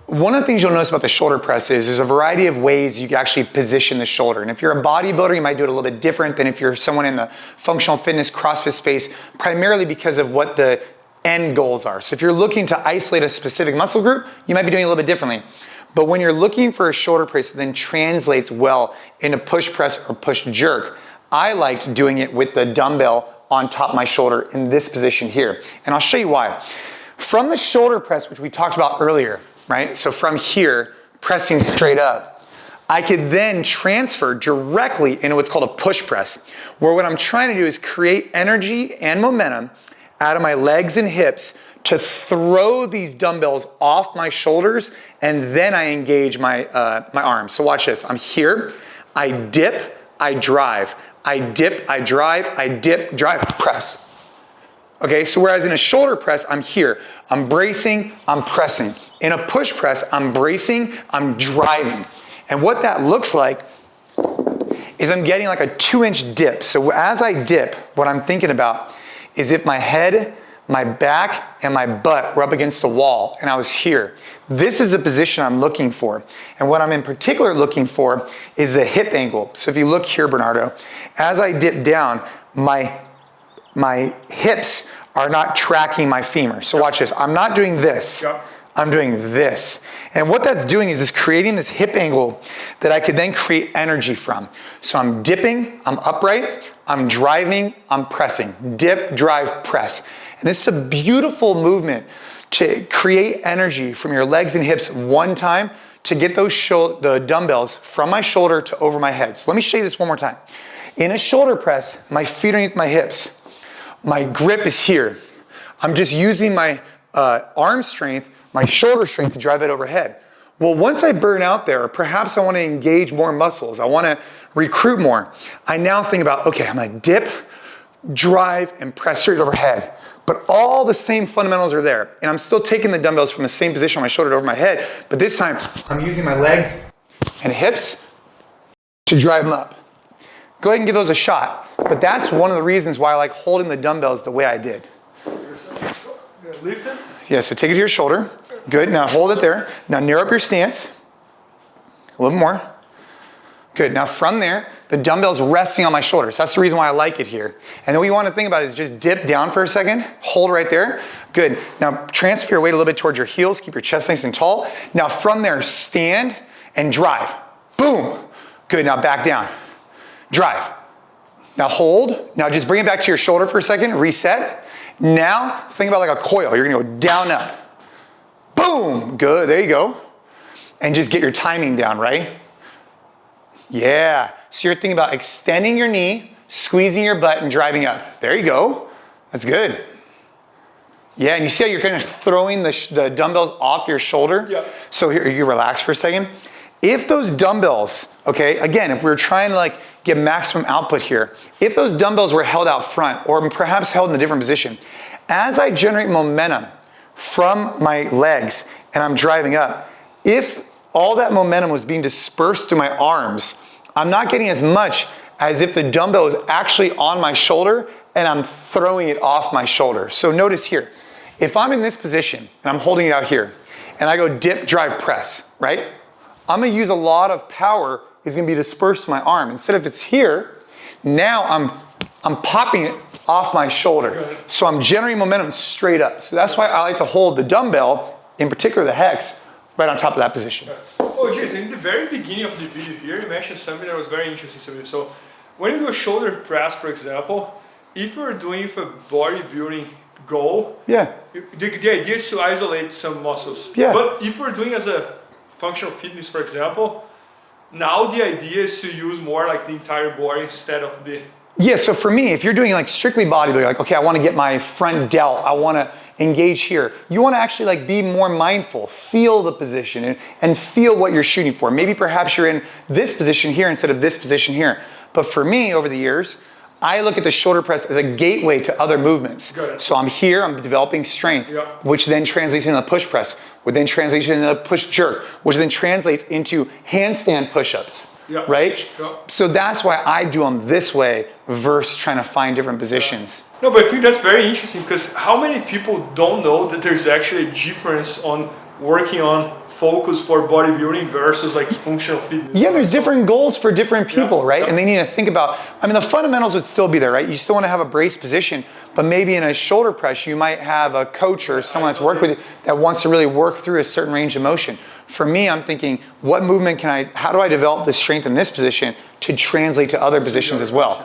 One of the things you'll notice about the shoulder press is there's a variety of ways you can actually position the shoulder. And if you're a bodybuilder, you might do it a little bit different than if you're someone in the functional fitness, CrossFit space, primarily because of what the end goals are. So if you're looking to isolate a specific muscle group, you might be doing it a little bit differently. But when you're looking for a shoulder press that then translates well into push press or push jerk, I liked doing it with the dumbbell on top of my shoulder in this position here. And I'll show you why. From the shoulder press, which we talked about earlier, right? So from here, pressing straight up, I could then transfer directly into what's called a push press, where what I'm trying to do is create energy and momentum out of my legs and hips to throw these dumbbells off my shoulders, and then I engage my arms. So watch this. I'm here, I dip, I drive. I dip, I drive, I dip, drive, press. Okay, so whereas in a shoulder press, I'm here. I'm bracing, I'm pressing. In a push press, I'm bracing, I'm driving. And what that looks like is I'm getting like a 2-inch dip. So as I dip, what I'm thinking about is if my head, my back, and my butt were up against the wall and I was here. This is the position I'm looking for. And what I'm in particular looking for is the hip angle. So if you look here, Bernardo, as I dip down, my hips are not tracking my femur. So watch this. I'm not doing this. I'm doing this. And what that's doing is creating this hip angle that I could then create energy from. So I'm dipping, I'm upright, I'm driving, I'm pressing. Dip, drive, press. And this is a beautiful movement to create energy from your legs and hips one time to get the dumbbells from my shoulder to over my head. So let me show you this one more time. In a shoulder press, my feet underneath my hips, my grip is here. I'm just using my arm strength, my shoulder strength to drive it overhead. Well, once I burn out there, or perhaps I want to engage more muscles, I want to recruit more, I now think about, okay, I'm going to dip, drive, and press straight overhead. But all the same fundamentals are there. And I'm still taking the dumbbells from the same position on my shoulder to over my head, but this time I'm using my legs and hips to drive them up. Go ahead and give those a shot. But that's one of the reasons why I like holding the dumbbells the way I did. Lift it? Yeah, so take it to your shoulder. Good, now hold it there. Now narrow up your stance. A little more. Good, now from there, the dumbbell's resting on my shoulders. That's the reason why I like it here. And then what you want to think about is just dip down for a second, hold right there. Good, now transfer your weight a little bit towards your heels, keep your chest nice and tall. Now from there, stand and drive. Boom. Good, now back down. Drive. Now hold. Now just bring it back to your shoulder for a second, reset. Now think about like a coil. You're gonna go down, up. Boom, good, there you go. And just get your timing down, right? Yeah, so you're thinking about extending your knee, squeezing your butt, and driving up. There you go, that's good. Yeah, and you see how you're kind of throwing the dumbbells off your shoulder? Yeah. So here, you relax for a second. If those dumbbells, okay, again, if we were trying to like get maximum output here, if those dumbbells were held out front or perhaps held in a different position, as I generate momentum from my legs and I'm driving up, if all that momentum was being dispersed through my arms, I'm not getting as much as if the dumbbell is actually on my shoulder and I'm throwing it off my shoulder. So notice here, if I'm in this position and I'm holding it out here and I go dip, drive, press, right? I'm gonna use a lot of power is gonna be dispersed to my arm. Instead of it's here, now I'm popping it off my shoulder. So I'm generating momentum straight up. So that's why I like to hold the dumbbell, in particular the hex, right on top of that position. Oh, Jason, in the very beginning of the video here, you mentioned something that was very interesting to me. So when you do a shoulder press, for example, if you're doing with a bodybuilding goal, yeah, the idea is to isolate some muscles. Yeah. But if we're doing as a functional fitness, for example, now the idea is to use more like the entire body instead of the... Yeah, so for me, if you're doing like strictly bodybuilding, like, okay, I want to get my front delt, I want to engage here. You want to actually like be more mindful, feel the position and feel what you're shooting for. Maybe perhaps you're in this position here instead of this position here. But for me, over the years, I look at the shoulder press as a gateway to other movements. Good. So I'm here, I'm developing strength, which then translates into the push press, which then translates into the push jerk, which then translates into handstand push-ups. Yeah. Right? Yeah. So that's why I do them this way versus trying to find different positions. No, but I think that's very interesting because how many people don't know that there's actually a difference on working on focus for bodybuilding versus like functional fitness? Yeah, there's different goals for different people, right? And they need to think about, I mean, the fundamentals would still be there, right? You still want to have a brace position, but maybe in a shoulder press, you might have a coach or someone that's worked with you that wants to really work through a certain range of motion. For me, I'm thinking, what movement how do I develop the strength in this position to translate to other positions as well?